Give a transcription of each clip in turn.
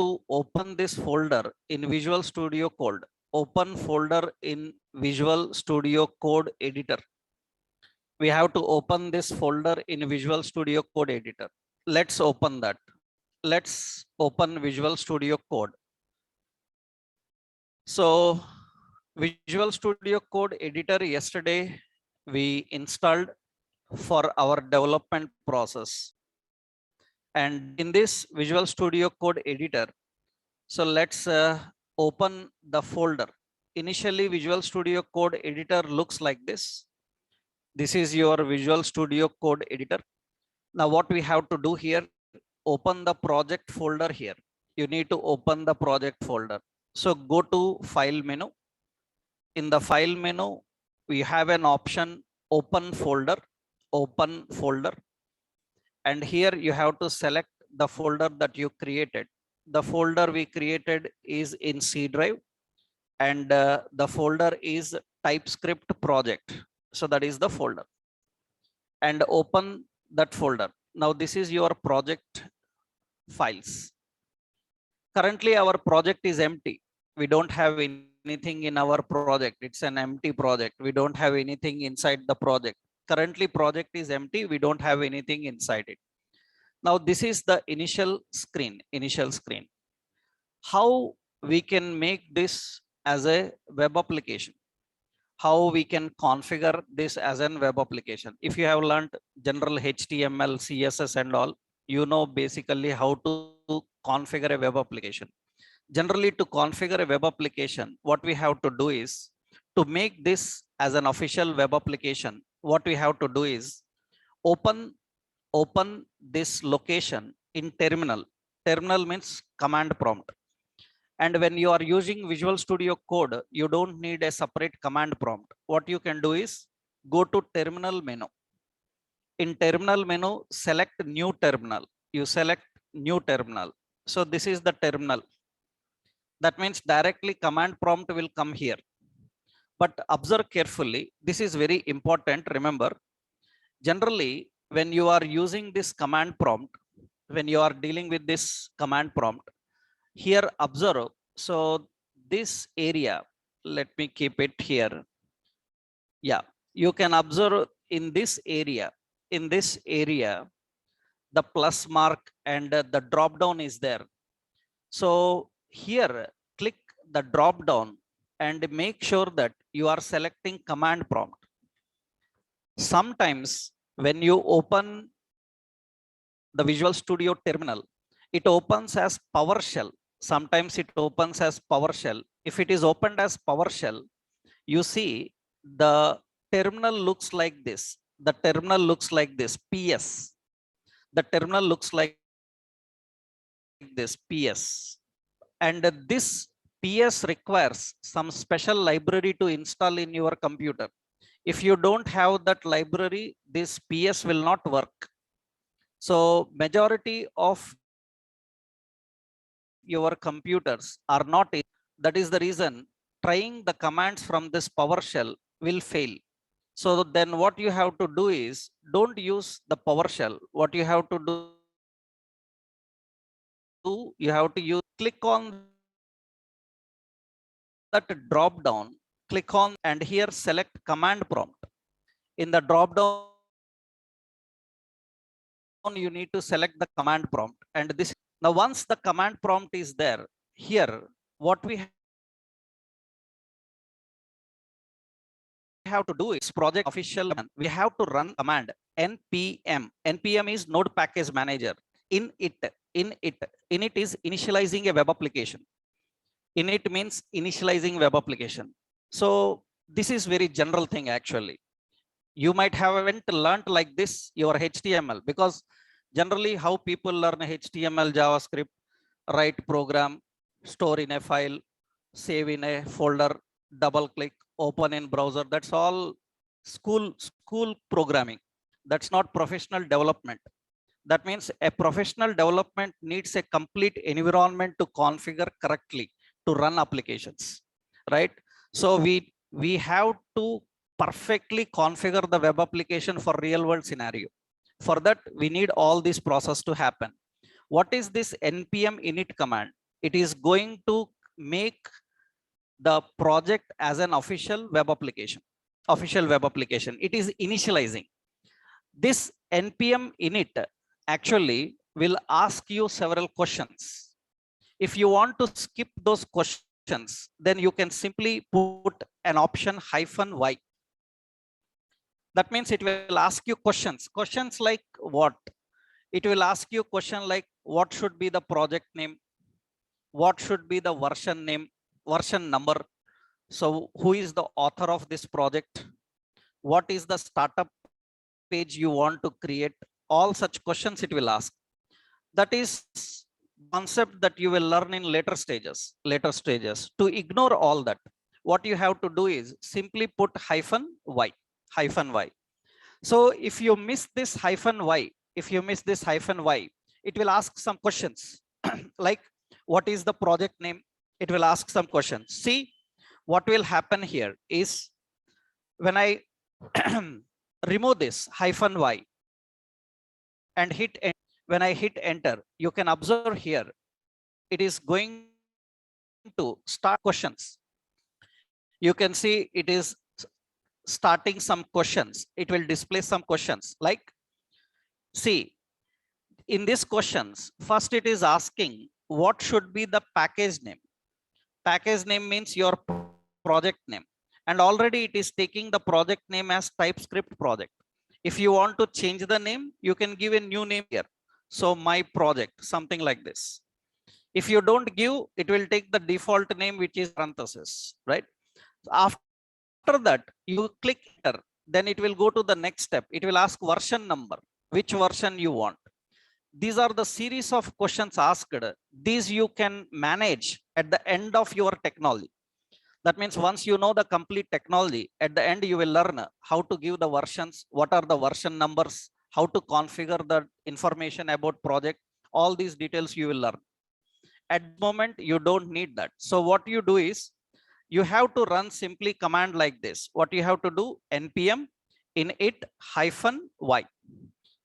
to open this folder in Visual Studio Code. Open folder in Visual Studio Code editor. We have to open this folder in Visual Studio Code editor. Let's open that. Let's open Visual Studio Code. So Visual Studio Code editor yesterday we installed for our development process. And in this Visual Studio Code editor, so let's open the folder. Initially, Visual Studio Code editor looks like this. This is your Visual Studio Code editor. Now what we have to do here, open the project folder here. You need to open the project folder. So go to File menu. In the File menu, we have an option Open Folder, Open Folder. And here you have to select the folder that you created. The folder we created is in C drive, and the folder is TypeScript project. So that is the folder, and open that folder. Now this is your project files. Currently our project is empty. We don't have anything in our project. It's an empty project. We don't have anything inside the project. Currently project is empty. We don't have anything inside it. Now this is the initial screen. How we can make this as a web application? How we can configure this as a web application? If you have learned general HTML, CSS and all, you know basically how to configure a web application. Generally, to configure a web application, what we have to do is, to make this as an official web application, what we have to do is open this location in terminal. Terminal means command prompt. And when you are using Visual Studio Code, you don't need a separate command prompt. What you can do is go to terminal menu. In terminal menu, select new terminal. You select new terminal. So this is the terminal. That means directly command prompt will come here. But observe carefully. This is very important. Remember, generally, when you are using this command prompt, when you are dealing with this command prompt, here observe. So this area, let me keep it here. Yeah, you can observe in this area, the plus mark and the drop down is there. So here click the drop down and make sure that you are selecting command prompt. Sometimes when you open the Visual Studio terminal, it opens as PowerShell. Sometimes it opens as PowerShell. If it is opened as PowerShell, you see the terminal looks like this. The terminal looks like this, PS. The terminal looks like this, PS. And this PS requires some special library to install in your computer. If you don't have that library, this PS will not work. So majority of your computers are not in. That is the reason trying the commands from this PowerShell will fail. So then what you have to do is, don't use the PowerShell. What you have to do, you have to use, click on that drop down, click on, and here select command prompt. In the drop down, you need to select the command prompt, and this. Now once the command prompt is there, here what we have to do is project official. We have to run command npm. Npm is node package manager. Init is initializing a web application. Init means initializing web application. So this is very general thing actually. You might haven't learned like this your HTML, because generally how people learn HTML, JavaScript, write program, store in a file, save in a folder, double click, open in browser. That's all school programming. That's not professional development. That means a professional development needs a complete environment to configure correctly to run applications, right? So we have to perfectly configure the web application for real world scenario. For that, we need all this process to happen. What is this npm init command? it is going to make the project as an official web application. It is initializing. This npm init actually will ask you several questions. If you want to skip those questions, then you can simply put an option -y. That means it will ask you questions like what? It will ask you question like what should be the project name, what should be the version number. So who is the author of this project? What is the startup page you want to create? All such questions it will ask. That is concept that you will learn in later stages. To ignore all that, what you have to do is simply put -y. So if you miss this -y, it will ask some questions like what is the project name? It will ask some questions. See, what will happen here is when I remove this -y and when I hit enter, you can observe here, it is going to start questions. You can see it is starting some questions. It will display some questions like, see, in these questions, first it is asking what should be the package name. Package name means your project name. And already it is taking the project name as TypeScript project. If you want to change the name, you can give a new name here. So my project, something like this. If you don't give, it will take the default name, which is parenthesis, right? After that, you click enter, then it will go to the next step. It will ask version number, which version you want. These are the series of questions asked. These you can manage at the end of your technology. That means once you know the complete technology, at the end you will learn how to give the versions, what are the version numbers, how to configure the information about project. All these details you will learn. At the moment, you don't need that. So what you do is, you have to run simply command like this. What you have to do, npm init -y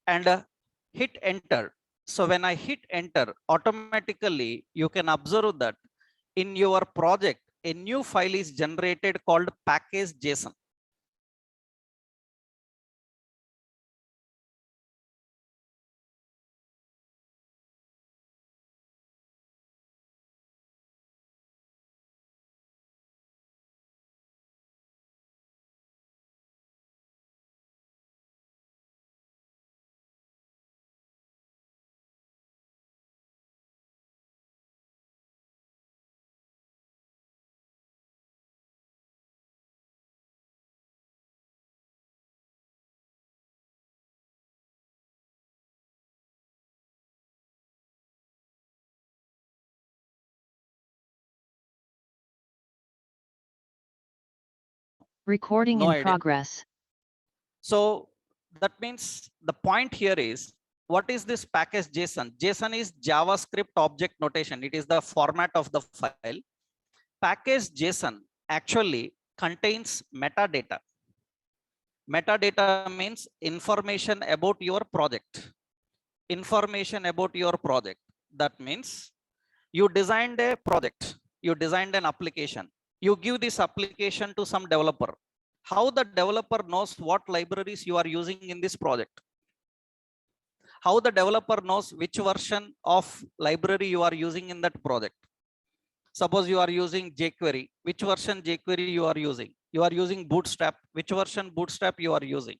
and hit enter. So when I hit enter, automatically you can observe that in your project, a new file is generated called package.json. Recording No in idea. progress. So that means the point here is, what is this package JSON? JSON is JavaScript object notation. It is the format of the file. Package JSON actually contains metadata. Metadata means information about your project. Information about your project. That means you designed a project, you designed an application. You give this application to some developer. How the developer knows what libraries you are using in this project? How the developer knows which version of library you are using in that project? Suppose you are using jQuery, which version jQuery you are using? You are using Bootstrap, which version Bootstrap you are using?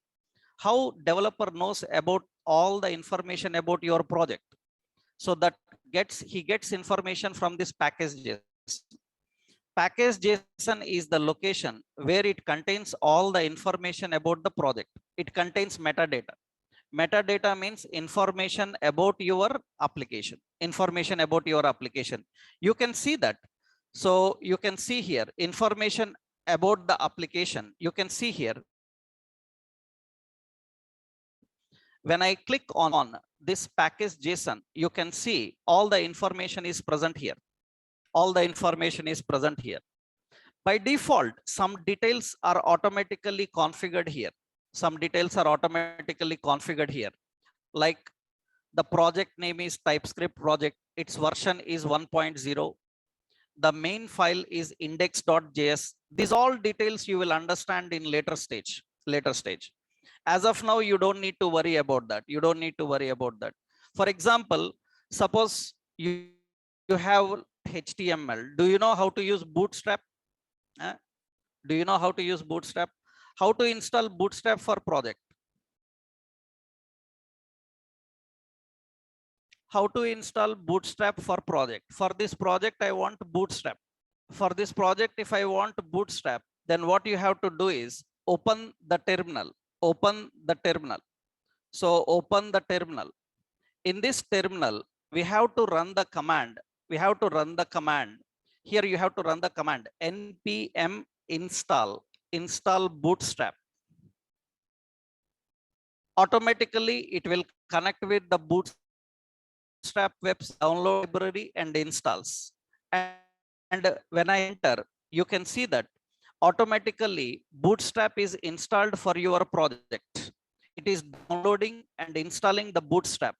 How developer knows about all the information about your project? So that he gets information from this package JSON. Package JSON is the location where it contains all the information about the project. It contains metadata. Metadata means information about your application. Information about your application. You can see that. So you can see here information about the application. You can see here. When I click on this package JSON, you can see all the information is present here. All the information is present here. By default, some details are automatically configured here. Some details are automatically configured here. Like The project name is TypeScript project. Its version is 1.0. The main file is index.js. These all details you will understand in later stage. As of now, you don't need to worry about that. For example, suppose you have HTML. Do you know how to use Bootstrap? Do you know how to use Bootstrap? How to install Bootstrap for project? How to install Bootstrap for project? For this project, I want Bootstrap. For this project, if I want Bootstrap, then what you have to do is open the terminal. So open the terminal. In this terminal, we have to run the command. Here you have to run the command npm install bootstrap. Automatically, it will connect with the Bootstrap web's download library and installs. And when I enter, you can see that automatically Bootstrap is installed for your project. It is downloading and installing the Bootstrap.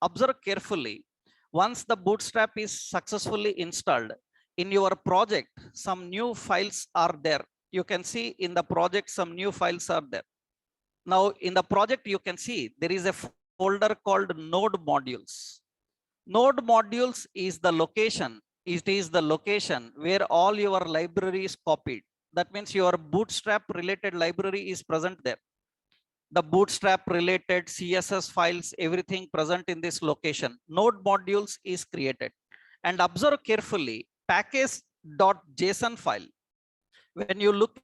Observe carefully. Once the Bootstrap is successfully installed in your project, some new files are there. You can see in the project some new files are there. Now in the project you can see there is a folder called node modules. Node modules is the location. It is the location where all your library is copied. That means your Bootstrap related library is present there. The Bootstrap related CSS files, everything present in this location. Node modules is created. And observe carefully, package.json file. When you look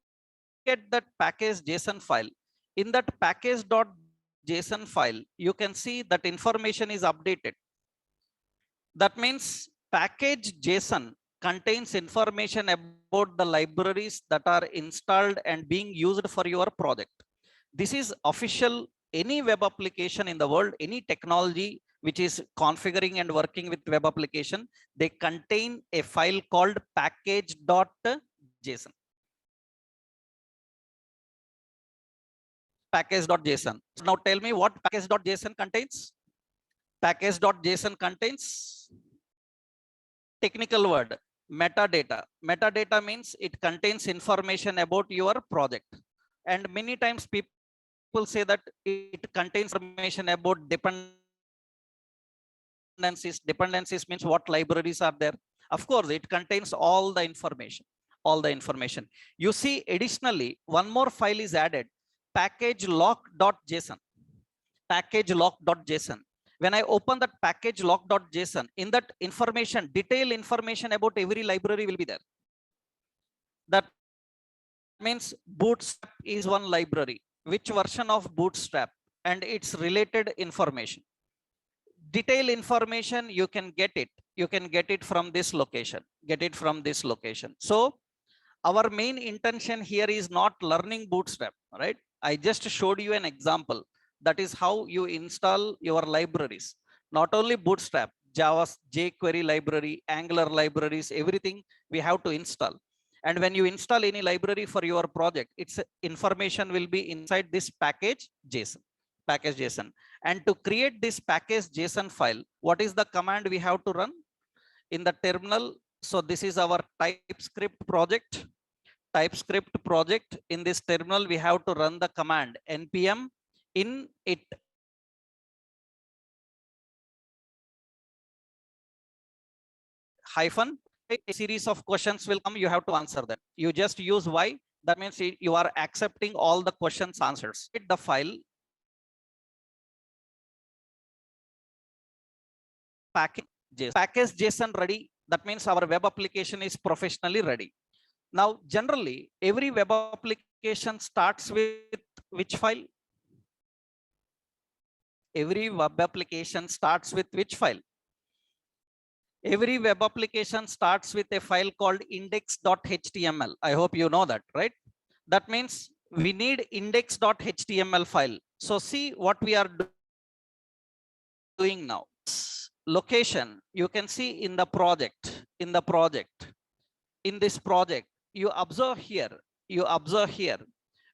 at that package.json file, in that package.json file, you can see that information is updated. That means package.json contains information about the libraries that are installed and being used for your project. This is official. Any web application in the world, any technology which is configuring and working with web application, they contain a file called package.json. Package.json. Now tell me what package.json contains. Package.json contains technical word metadata. Metadata means it contains information about your project. And many times people say that it contains information about dependencies. Dependencies means what libraries are there. Of course, it contains all the information. You see, additionally, one more file is added, package lock.json. When I open that package lock.json, in that information, detailed information about every library will be there. That means Bootstrap is one library. Which version of Bootstrap and its related information. Detailed information, you can get it from this location. So our main intention here is not learning Bootstrap, right? I just showed you an example. That is how you install your libraries. Not only Bootstrap, Java, jQuery library, Angular libraries, everything we have to install. And when you install any library for your project, its information will be inside this package JSON. And to create this package JSON file, what is the command we have to run in the terminal? So this is our TypeScript project. In this terminal, we have to run the command npm init. Hyphen. A series of questions will come. You have to answer them. You just use Y. That means you are accepting all the questions answers. Hit the file. Package JSON ready. That means our web application is professionally ready. Now, generally, every web application starts with which file? Every web application starts with which file? Every web application starts with a file called index.html. I hope you know that, right? That means we need index.html file. So see what we are doing now. Location, you can see in the project. In this project, you observe here.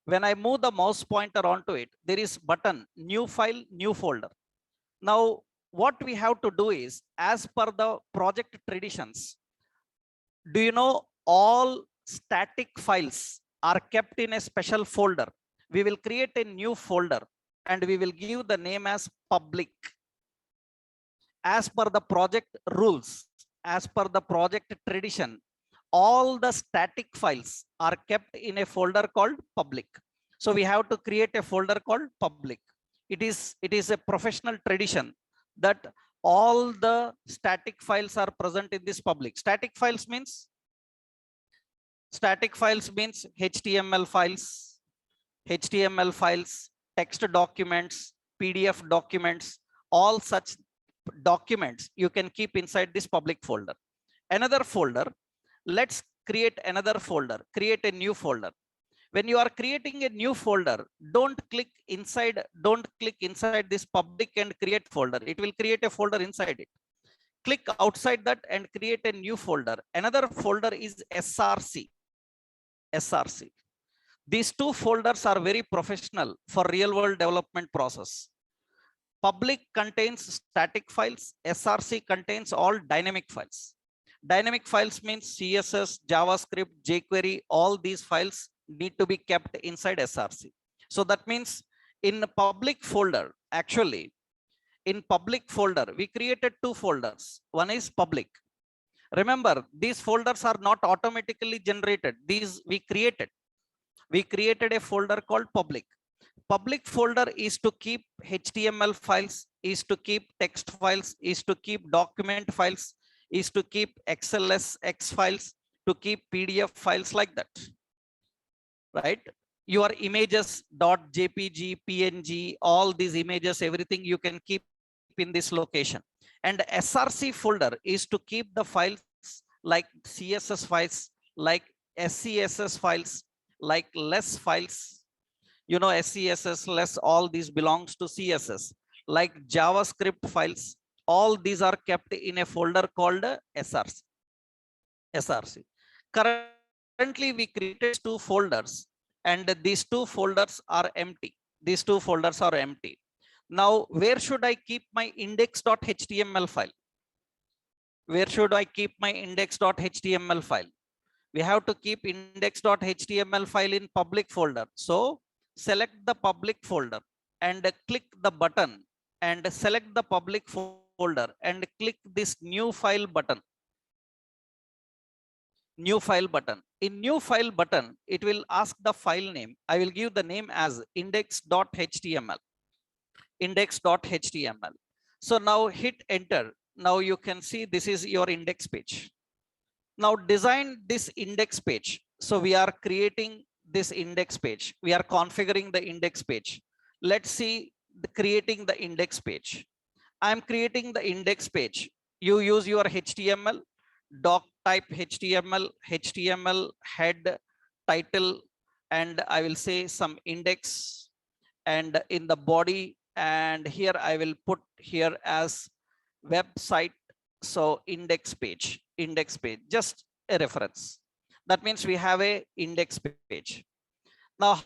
When I move the mouse pointer onto it, there is button, new file, new folder. Now, what we have to do is, as per the project traditions, do you know all static files are kept in a special folder? We will create a new folder and we will give the name as public. As per the project rules, as per the project tradition, all the static files are kept in a folder called public. So we have to create a folder called public. It is a professional tradition that all the static files are present in this public. Static files means HTML files, text documents, PDF documents, all such documents you can keep inside this public folder. Another folder, let's create another folder, create a new folder. When you are creating a new folder, don't click inside this public and create folder. It will create a folder inside it. Click outside that and create a new folder. Another folder is SRC. These two folders are very professional for real world development process. Public contains static files, SRC contains all dynamic files. Dynamic files means CSS, JavaScript, jQuery, all these files need to be kept inside SRC. So that means in the public folder, actually, in public folder, we created two folders. One is public. Remember, these folders are not automatically generated. These we created. We created a folder called public. Public folder is to keep HTML files, is to keep text files, is to keep document files, is to keep XLSX files, to keep PDF files, like that. Right? Your images, .jpg, PNG, all these images, everything you can keep in this location. And SRC folder is to keep the files like CSS files, like SCSS files, like less files. You know, SCSS, less, all these belongs to CSS, like JavaScript files. All these are kept in a folder called SRC. Currently, we created two folders and these two folders are empty. Now, where should I keep my index.html file? Where should I keep my index.html file? We have to keep index.html file in public folder. So select the public folder and click the button and select the public folder and click this new file button. New file button. In new file button, it will ask the file name. I will give the name as index.html. Index.html. So now hit enter. Now you can see this is your index page. Now design this index page. So we are creating this index page. We are configuring the index page. Let's see creating the index page. I'm creating the index page. You use your HTML, doc type HTML head title, and I will say some index, and in the body, and here I will put here as website. So index page, just a reference. That means we have a index page. Now,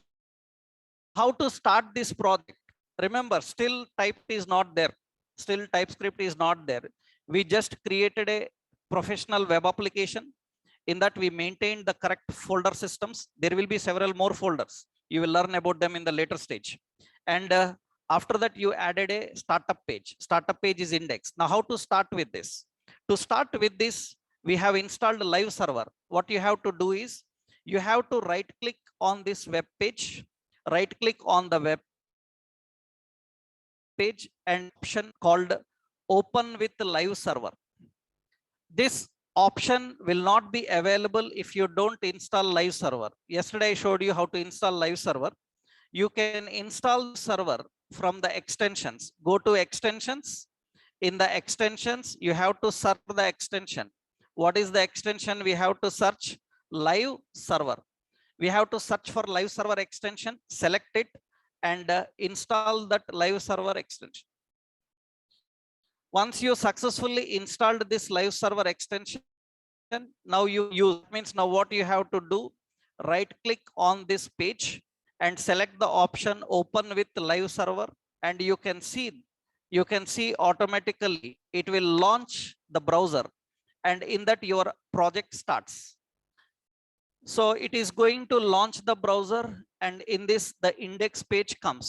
how to start this project? Remember, still type is not there. Still TypeScript is not there. We just created a professional web application. In that we maintain the correct folder systems. There will be several more folders. You will learn about them in the later stage. And after that, you added a startup page. Startup page is index. Now, how to start with this? To start with this, we have installed live server. What you have to do is you have to right click on this web page, right click on the web page and option called open with live server. This option will not be available if you don't install live server. Yesterday I showed you how to install live server. You can install server from the extensions. Go to extensions. In the extensions, you have to search the extension. What is the extension? We have to search live server. We have to search for live server extension, select it, and install that live server extension. Once you successfully installed this live server extension, now you use, means now what you have to do, right click on this page and select the option open with live server, and you can see you can see automatically it will launch the browser, and in that your project starts. So it is going to launch the browser, and in this the index page comes.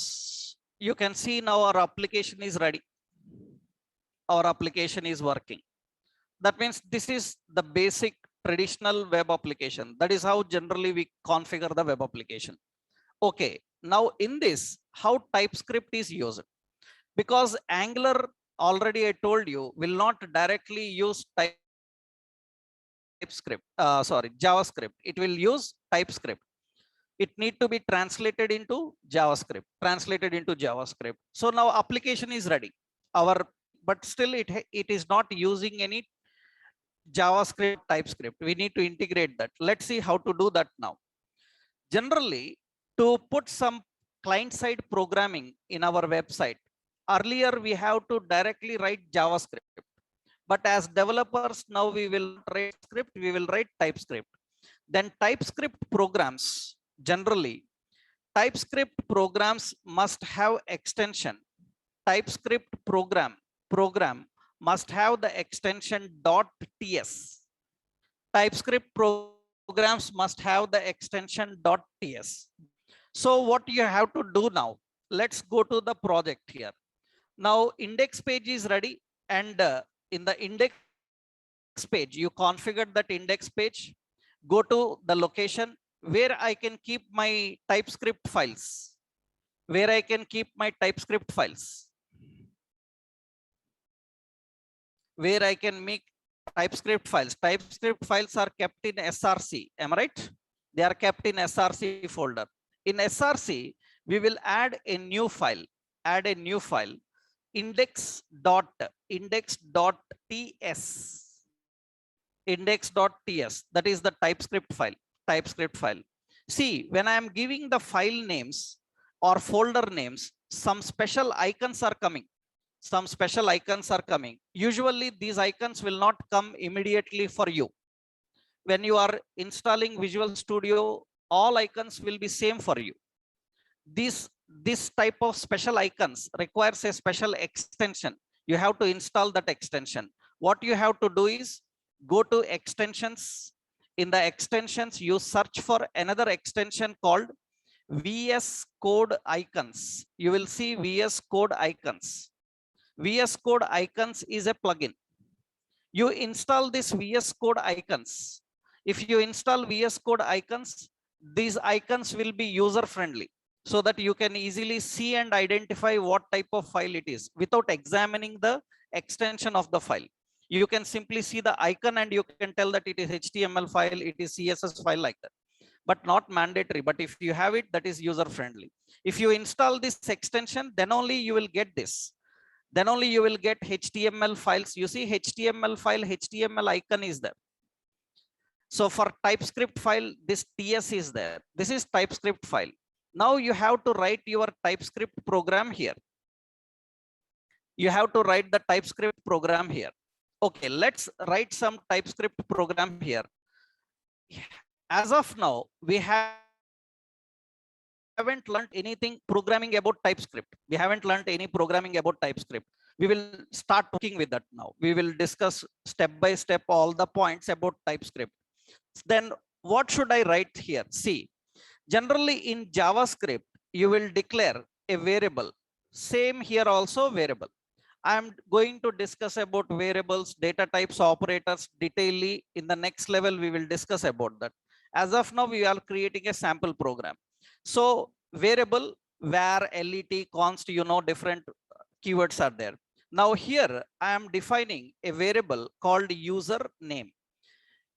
You can see now our application is ready. Our application is working. That means this is the basic traditional web application. That is how generally we configure the web application. Okay, now in this, how TypeScript is used? Because Angular, already I told you, will not directly use TypeScript, sorry, JavaScript. It will use TypeScript. It need to be translated into JavaScript, So now application is ready. But still it is not using any JavaScript, TypeScript. We need to integrate that. Let's see how to do that now. Generally, to put some client-side programming in our website, earlier we have to directly write JavaScript. But as developers, now we will write script, we will write TypeScript. Then TypeScript programs, generally, TypeScript programs must have extension. TypeScript program must have the extension .ts. TypeScript programs must have the extension .ts. So what you have to do now, let's go to the project here. Now index page is ready, and in the index page, you configured that index page. Go to the location where I can keep my TypeScript files. Where I can keep my TypeScript files. Where I can make TypeScript files. TypeScript files are kept in SRC. Am I right? They are kept in SRC folder. In SRC, we will add a new file. Add a new file. Index.ts. Index.ts. That is the TypeScript file. See, when I am giving the file names or folder names, some special icons are coming. Usually these icons will not come immediately for you. When you are installing Visual Studio, all icons will be same for you. This type of special icons requires a special extension. You have to install that extension. What you have to do is go to extensions. In the extensions, you search for another extension called VS Code Icons. You will see VS Code Icons. VS Code Icons is a plugin. You install this VS Code Icons. If you install VS Code Icons, these icons will be user friendly, so that you can easily see and identify what type of file it is without examining the extension of the file. You can simply see the icon and you can tell that it is HTML file, it is CSS file, like that. But not mandatory. But if you have it, that is user friendly. If you install this extension, then only you will get this. Then only you will get HTML files. You see HTML file, HTML icon is there. So for TypeScript file, this TS is there. This is TypeScript file. Now you have to write your TypeScript program here. You have to write the TypeScript program here. Okay, let's write some TypeScript program here. As of now, we haven't learned anything programming about TypeScript. We haven't learned any programming about TypeScript. We will start working with that now. We will discuss step by step all the points about TypeScript. Then what should I write here? See, generally in JavaScript, you will declare a variable. Same here also, variable. I am going to discuss about variables, data types, operators detailedly. In the next level, we will discuss about that. As of now, we are creating a sample program. So variable, var, let, const, different keywords are there. Now here I am defining a variable called user name.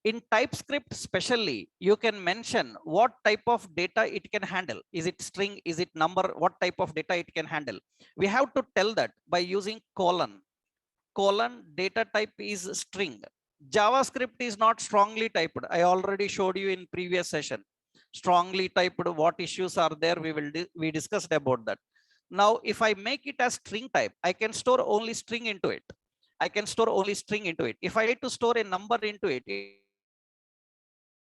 In TypeScript especially, you can mention what type of data it can handle. Is it string? Is it number? What type of data it can handle? We have to tell that by using colon. Colon, data type is string. JavaScript is not strongly typed. I already showed you in previous session. Strongly typed, what issues are there? We discussed about that. Now, if I make it as string type, I can store only string into it. If I need to store a number into it,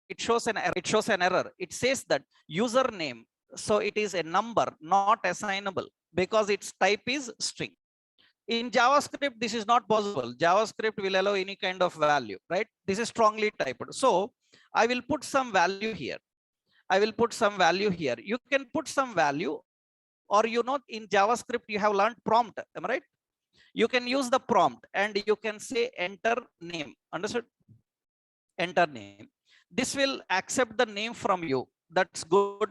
it shows an error. It says that username, so it is a number, not assignable, because its type is string. In JavaScript, this is not possible. JavaScript will allow any kind of value, right? This is strongly typed. So I will put some value here. I will put some value here. You can put some value, or in JavaScript, you have learned prompt, am I right? You can use the prompt and you can say enter name. Understood? Enter name. This will accept the name from you. That's good.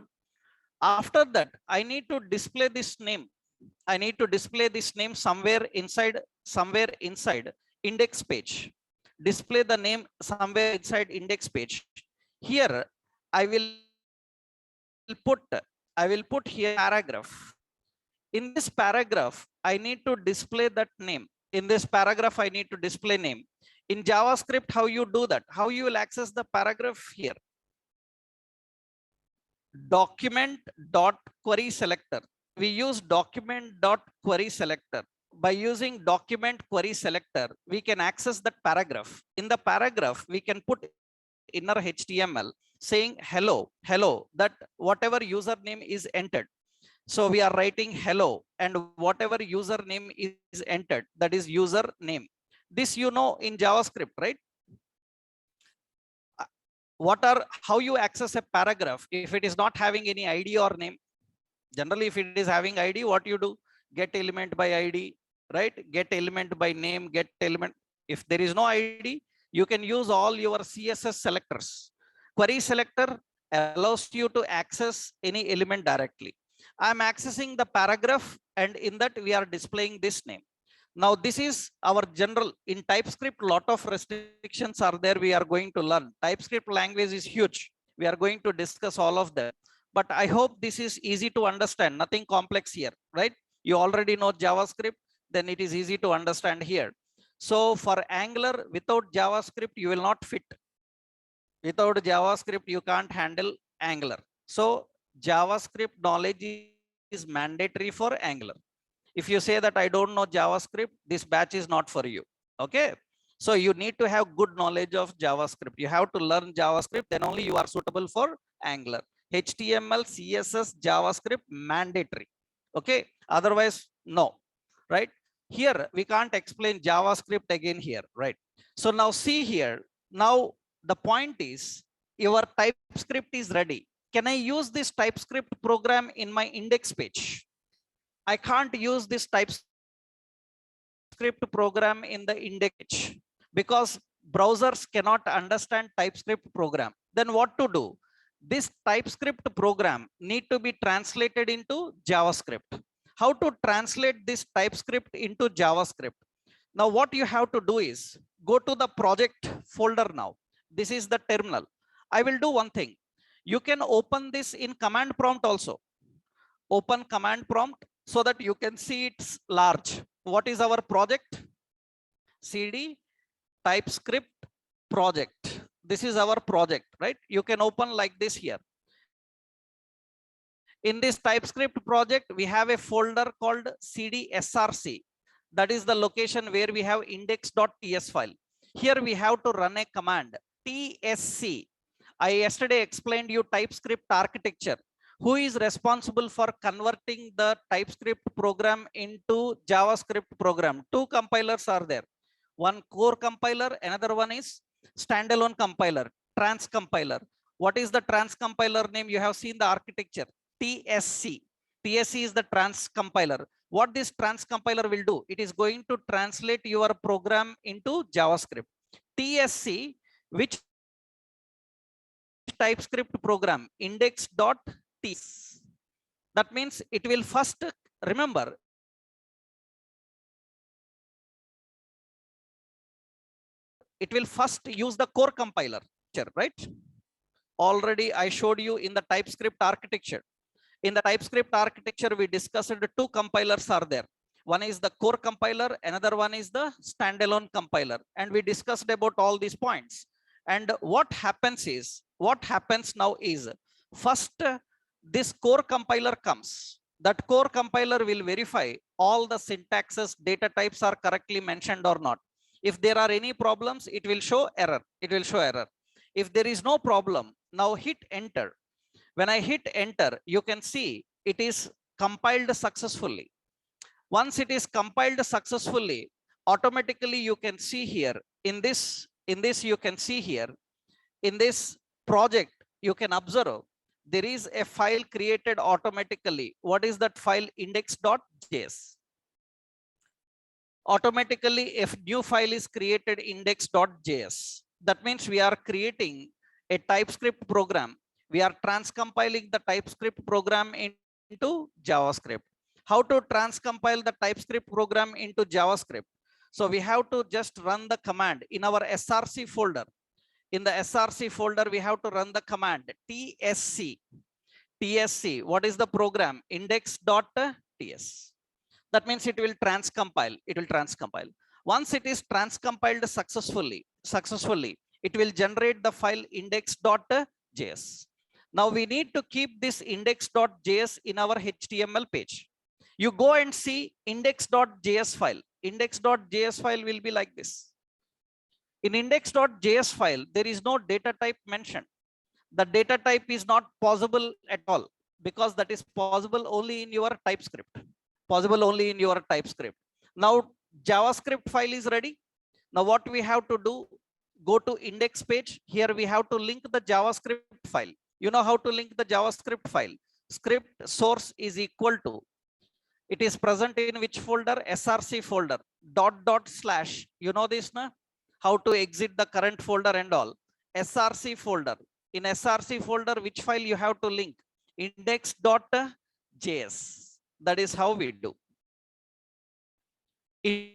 After that, I need to display this name. I need to display this name somewhere inside index page. Display the name somewhere inside index page. Here, I will put here paragraph. In this paragraph, I need to display that name. In this paragraph, I need to display name. In JavaScript, how you do that? How you will access the paragraph here? Document.query selector. We use document.query selector. By using document query selector, we can access that paragraph. In the paragraph, we can put inner HTML saying hello, that whatever username is entered. So we are writing hello, and whatever username is entered, that is username. This in JavaScript, right? How you access a paragraph if it is not having any ID or name? Generally, if it is having ID, what you do? Get element by ID, right? Get element by name, get element. If there is no ID, you can use all your CSS selectors. Query selector allows you to access any element directly. I'm accessing the paragraph, and in that we are displaying this name. Now, this is our general. In TypeScript, lot of restrictions are there. We are going to learn. TypeScript language is huge. We are going to discuss all of them. But I hope this is easy to understand. Nothing complex here, right? You already know JavaScript, then it is easy to understand here. So for Angular, without JavaScript, you will not fit. Without JavaScript, you can't handle Angular. So JavaScript knowledge is mandatory for Angular. If you say that I don't know JavaScript, this batch is not for you. Okay. So you need to have good knowledge of JavaScript. You have to learn JavaScript, then only you are suitable for Angular. HTML, CSS, JavaScript, mandatory. Okay. Otherwise, no. Right. Here, we can't explain JavaScript again here. Right. So now see here. Now the point is your TypeScript is ready. Can I use this TypeScript program in my index page? I can't use this TypeScript program in the index page because browsers cannot understand TypeScript program. Then what to do? This TypeScript program need to be translated into JavaScript. How to translate this TypeScript into JavaScript? Now what you have to do is go to the project folder now. This is the terminal. I will do one thing. You can open this in command prompt also. Open command prompt so that you can see it's large. What is our project? CD TypeScript project. This is our project, right? You can open like this here. In this TypeScript project, we have a folder called CDSRC. That is the location where we have index.ts file. Here we have to run a command TSC. I yesterday explained you TypeScript architecture. Who is responsible for converting the TypeScript program into JavaScript program? Two compilers are there. One core compiler, another one is standalone compiler, trans compiler. What is the trans compiler name? You have seen the architecture, TSC. TSC is the trans compiler. What this trans compiler will do? It is going to translate your program into JavaScript. TSC, which TypeScript program? Index.ts. That means it will first, remember, it will first use the core compiler, right? Already I showed you in the TypeScript architecture. In the TypeScript architecture, we discussed the two compilers are there. One is the core compiler, another one is the standalone compiler. And we discussed about all these points. And what happens now is first this core compiler comes. That core compiler will verify all the syntaxes, data types are correctly mentioned or not. If there are any problems, it will show error. It will show error. If there is no problem, now hit enter. When I hit enter, you can see it is compiled successfully. Once it is compiled successfully, automatically you can see here in this you can see here in this project, you can observe there is a file created automatically. What is that file? Index.js. Automatically, if new file is created, index.js, that means we are creating a TypeScript program. We are transcompiling the TypeScript program into JavaScript. How to transcompile the TypeScript program into JavaScript? So we have to just run the command in our src folder. In the src folder, we have to run the command tsc. What is the program? Index.ts. That means it will transcompile. Once it is transcompiled successfully, it will generate the file index.js. Now we need to keep this index.js in our HTML page. You go and see index.js file. Index.js file will be like this. In index.js file, there is no data type mentioned. The data type is not possible at all, because that is possible only in your TypeScript. Now JavaScript file is ready. Now what we have to do, go to index page. Here we have to link the JavaScript file. You know how to link the JavaScript file? Script source is equal to, it is present in which folder? src folder. .. You know this, na? How to exit the current folder and all. src folder. In src folder, which file you have to link? Index.js. That is how we do. In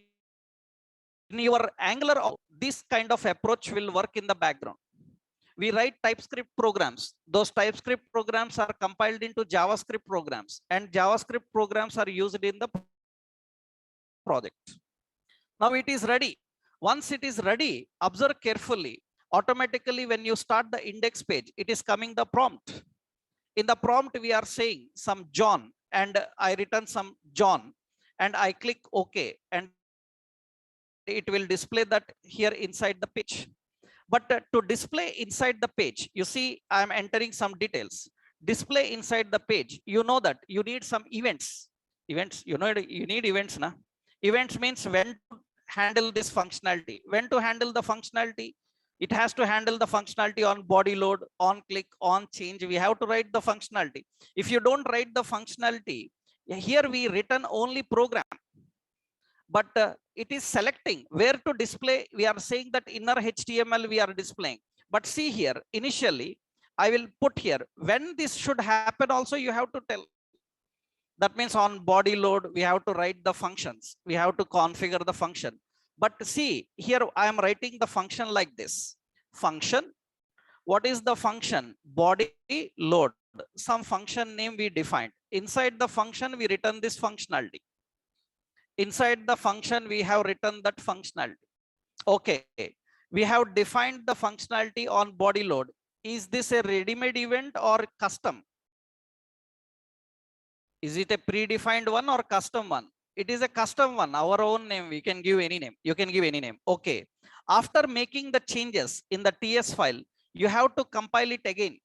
your Angular, this kind of approach will work in the background. We write TypeScript programs. Those TypeScript programs are compiled into JavaScript programs, and JavaScript programs are used in the project. Now it is ready. Once it is ready, observe carefully. Automatically, when you start the index page, it is coming the prompt. In the prompt, we are saying some John, and I return some John, and I click OK, and it will display that here inside the page. But to display inside the page, you see, I am entering some details. Display inside the page, you know that you need some events. You know, you need events, na? Events means when to handle this functionality. When to handle the functionality? It has to handle the functionality on body load, on click, on change. We have to write the functionality. If you don't write the functionality, here we written only program. But it is selecting where to display. We are saying that inner HTML we are displaying. But see here, initially, I will put here, when this should happen also, you have to tell. That means on body load, we have to write the functions. We have to configure the function. But see, here I am writing the function like this. Function. What is the function? Body load. Some function name we defined. Inside the function, we return this functionality. Inside the function, we have written that functionality. Okay. We have defined the functionality on body load. Is this a ready-made event or custom? Is it a predefined one or custom one? It is a custom one, our own name. We can give any name. You can give any name. Okay. After making the changes in the TS file, you have to compile it again.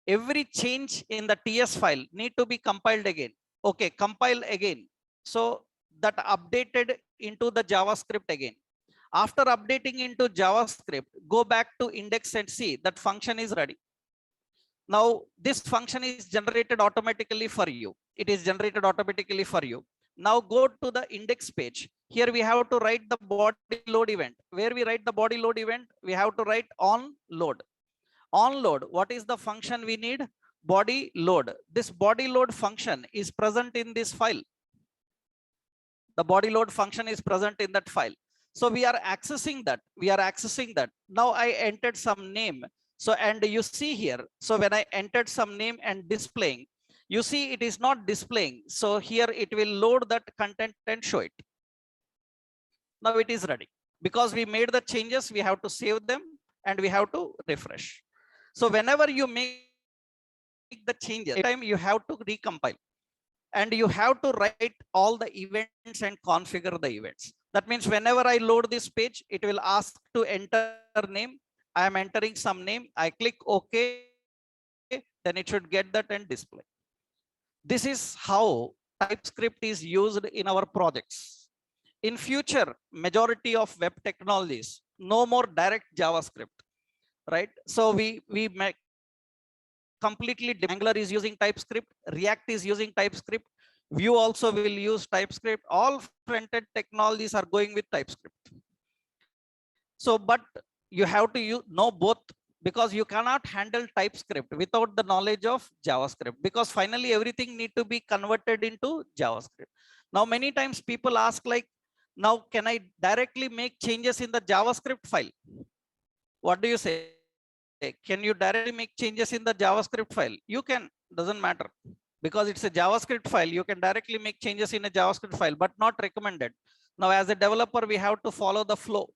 Every change in the TS file need to be compiled again. Okay, compile again. So that updated into the JavaScript again. After updating into JavaScript, go back to index and see that function is ready. Now this function is generated automatically for you. It is generated automatically for you. Now go to the index page. Here we have to write the body load event. Where we write the body load event, we have to write on load. On load, what is the function we need? Body load. This body load function is present in this file. The body load function is present in that file. So we are accessing that. Now I entered some name. So, and you see here, so when I entered some name and displaying, you see it is not displaying. So here it will load that content and show it. Now it is ready. Because we made the changes, we have to save them and we have to refresh. So whenever you make the changes, time you have to recompile. And you have to write all the events and configure the events. That means whenever I load this page, it will ask to enter name. I am entering some name. I click OK. Then it should get that and display. This is how TypeScript is used in our projects. In future, majority of web technologies, no more direct JavaScript, right? So we make completely Angular is using TypeScript, React is using TypeScript, Vue also will use TypeScript. All front-end technologies are going with TypeScript. So, but you have to know both, because you cannot handle TypeScript without the knowledge of JavaScript, because finally everything need to be converted into JavaScript. Now, many times people ask like, now can I directly make changes in the JavaScript file? What do you say? Can you directly make changes in the JavaScript file? You can, doesn't matter, because it's a JavaScript file. You can directly make changes in a JavaScript file, but not recommended. Now, as a developer, we have to follow the flow.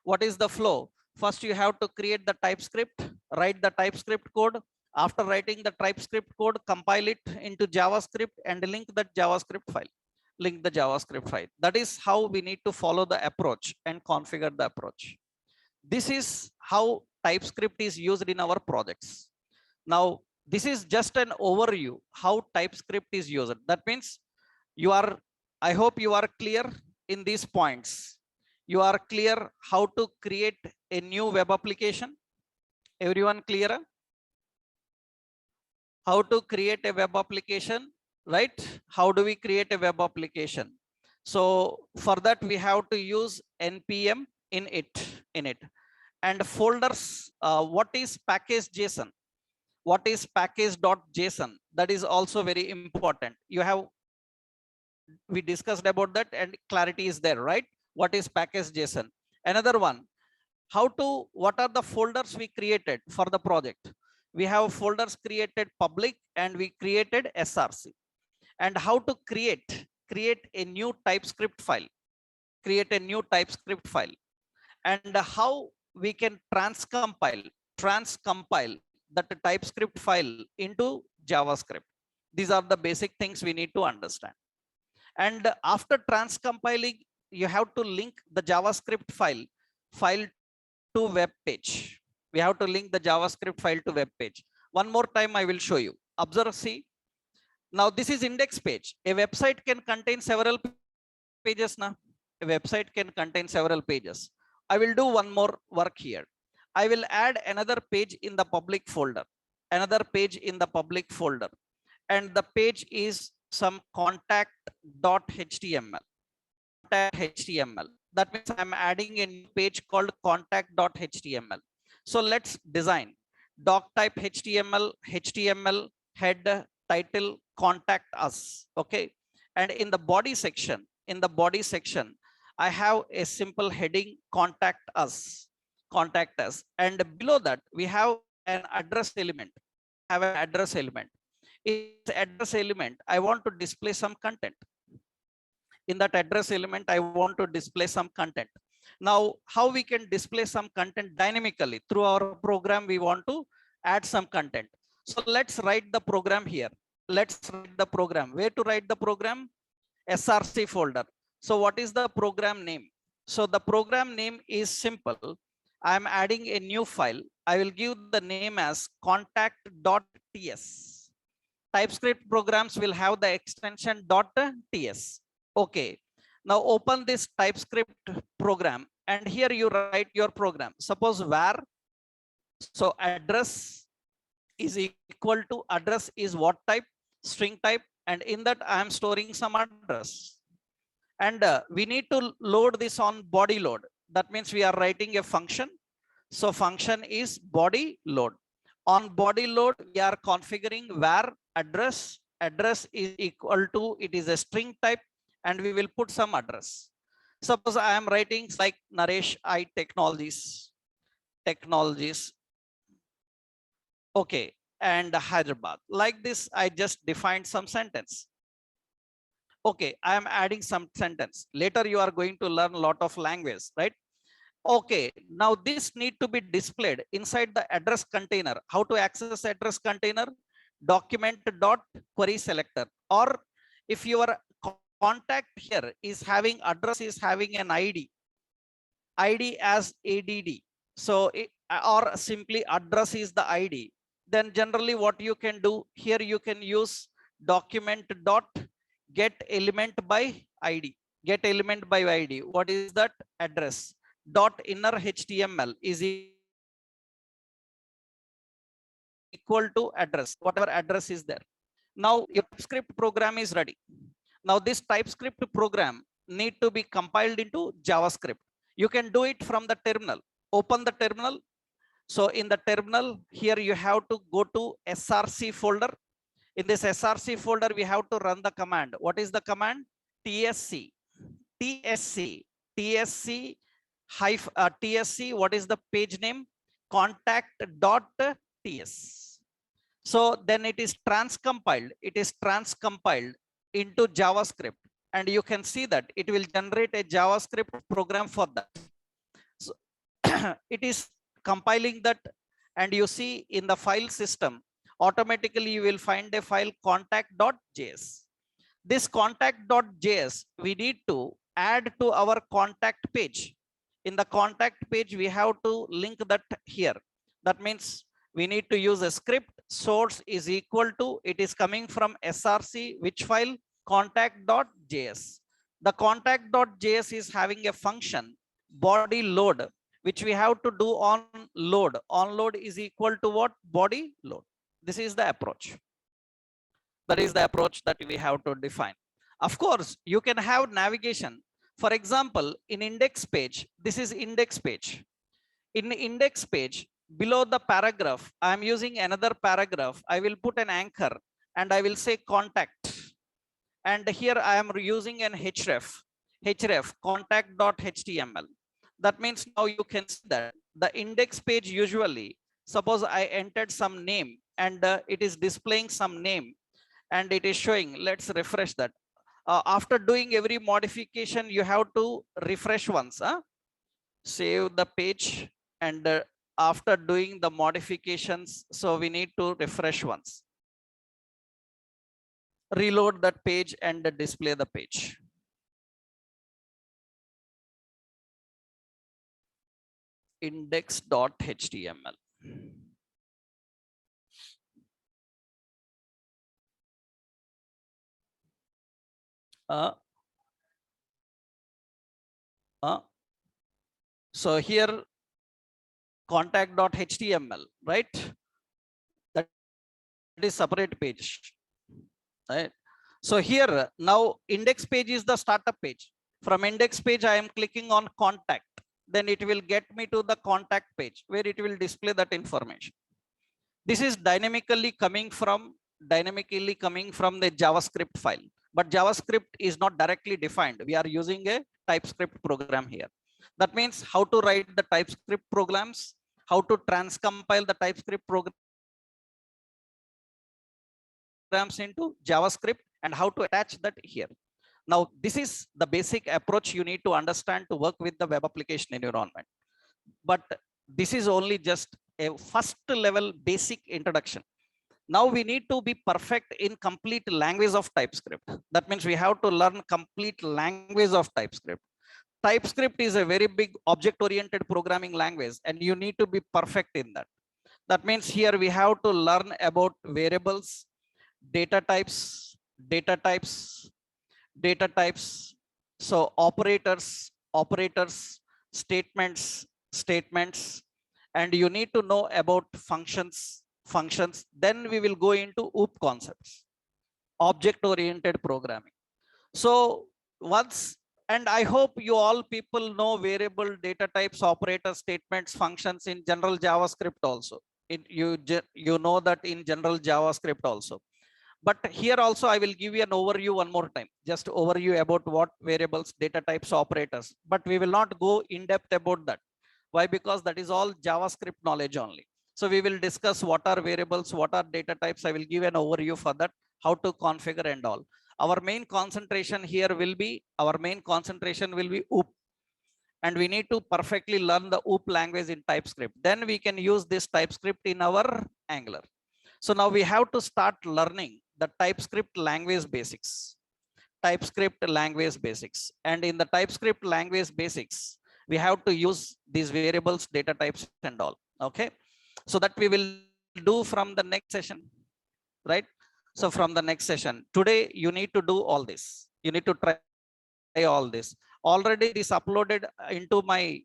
What is the flow? First, you have to create the TypeScript, write the TypeScript code. After writing the TypeScript code, compile it into JavaScript and link that JavaScript file. Link the JavaScript file. That is how we need to follow the approach and configure the approach. This is how TypeScript is used in our projects. Now, this is just an overview how TypeScript is used. That means I hope you are clear in these points. You are clear how to create a new web application? Everyone clear? How to create a web application, right? How do we create a web application? So for that, we have to use npm init and folders. What is package.json? What is package.json? That is also very important. We discussed about that and clarity is there, right? What is package.json? Another one, what are the folders we created for the project? We have folders created public and we created src. And how to create a new TypeScript file, and how we can transcompile that TypeScript file into JavaScript. These are the basic things we need to understand. And after transcompiling, you have to link the JavaScript file to web page. We have to link the JavaScript file to web page. One more time, I will show you. Observe, see. Now, this is index page. A website can contain several pages now. A website can contain several pages. I will do one more work here. I will add another page in the public folder. And the page is some contact.html. That means I'm adding a new page called contact.html. So let's design doc type HTML head title contact us. Okay. And in the body section, I have a simple heading contact us. And below that, we have an address element. In this address element, I want to display some content. Now, how we can display some content dynamically? Through our program, we want to add some content. So let's write the program here. Where to write the program? src folder. So what is the program name? So the program name is simple. I am adding a new file. I will give the name as contact.ts. TypeScript programs will have the extension .ts. Okay. Now open this TypeScript program and here you write your program. Suppose var, so address is equal to, address is what type? String type. And in that I am storing some address. And we need to load this on body load. That means we are writing a function. So function is body load. On body load, we are configuring var address. Address is equal to, it is a string type, and we will put some address. Suppose I am writing like Naresh I Technologies. Okay. And Hyderabad. Like this, I just defined some sentence. Okay, I am adding some sentence. Later, you are going to learn a lot of language, right? Okay, now this need to be displayed inside the address container. How to access address container? Document.query selector. Or if your contact here is having address is having an ID as ADD. So, or simply address is the ID. Then generally what you can do here, you can use document.get get element by id. Get element by id, what is that? Address dot inner html is equal to address, whatever address is there. Now your script program is ready. Now this TypeScript program need to be compiled into JavaScript. You can do it from the terminal. Open the terminal. So in the terminal here you have to go to src folder. In this src folder we have to run the command. What is the command? tsc tsc tsc tsc. What is the page name? contact.ts. So then it is transcompiled. It is transcompiled into JavaScript, and you can see that it will generate a JavaScript program for that. So it is compiling that, and you see in the file system, automatically you will find a file contact.js. This contact.js we need to add to our contact page. In the contact page, we have to link that here. That means we need to use a script. Source is equal to, it is coming from src, which file? Contact.js. The contact.js is having a function body load, which we have to do on load. On load is equal to what? Body load. This is the approach. That is the approach that we have to define. Of course, you can have navigation. For example, in index page, this is index page. In index page, below the paragraph, I am using another paragraph. I will put an anchor and I will say contact. And here I am using an href contact.html. That means now you can see that the index page usually, suppose I entered some name and it is displaying some name and it is showing. Let's refresh that. After doing every modification, you have to refresh once. Save the page, and after doing the modifications, so we need to refresh once. Reload that page and display the page. Index.html. So here contact.html, right? That is separate page, right? So here now index page is the startup page. From index page I am clicking on contact, then it will get me to the contact page where it will display that information. This is dynamically coming from the JavaScript file, but JavaScript is not directly defined. We are using a TypeScript program here. That means how to write the TypeScript programs, how to transcompile the TypeScript programs into JavaScript, and how to attach that here. Now, this is the basic approach you need to understand to work with the web application environment. But this is only just a first level basic introduction. Now we need to be perfect in complete language of TypeScript. That means we have to learn complete language of TypeScript. TypeScript is a very big object-oriented programming language, and you need to be perfect in that. That means here we have to learn about variables, data types, so operators, statements, and you need to know about functions. Then we will go into OOP concepts, object-oriented programming. So once, and I hope you all people know variable, data types, operators, statements, functions in general JavaScript also. You know that in general JavaScript also. But here also I will give you an overview one more time, just overview about what variables, data types, operators, but we will not go in depth about that. Why? Because that is all JavaScript knowledge only. So we will discuss what are variables, what are data types. I will give an overview for that, how to configure and all. Our main concentration here will be, OOP. And we need to perfectly learn the OOP language in TypeScript. Then we can use this TypeScript in our Angular. So now we have to start learning the TypeScript language basics. And in the TypeScript language basics, we have to use these variables, data types and all. Okay. So that we will do from the next session, right? So from the next session, today you need to do all this. You need to try all this. Already this uploaded into my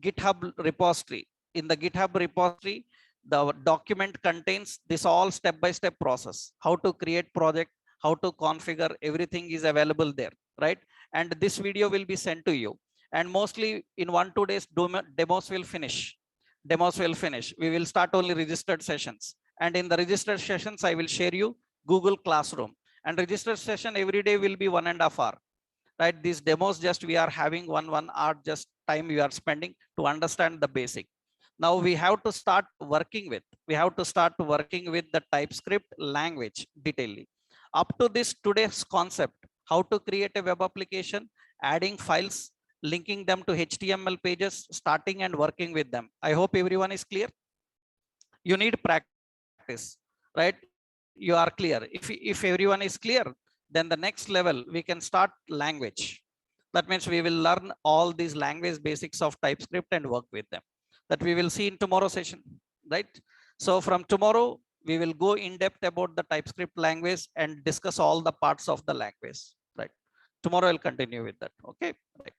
GitHub repository. In the GitHub repository, the document contains this all step-by-step process, how to create project, how to configure, everything is available there, right? And this video will be sent to you. And mostly in 1-2 days, demos will finish. Demos will finish. We will start only registered sessions. And in the registered sessions, I will share you Google Classroom. And registered session every day will be 1.5 hours. Right, these demos just we are having one hour just time we are spending to understand the basic. Now we have to start working with the TypeScript language detailedly. Up to this today's concept, how to create a web application, adding files, linking them to HTML pages, starting and working with them. I hope everyone is clear. You need practice, right? You are clear. If everyone is clear, then the next level we can start language. That means we will learn all these language basics of TypeScript and work with them. That we will see in tomorrow session, right? So from tomorrow, we will go in depth about the TypeScript language and discuss all the parts of the language, right? Tomorrow I'll continue with that. Okay, right.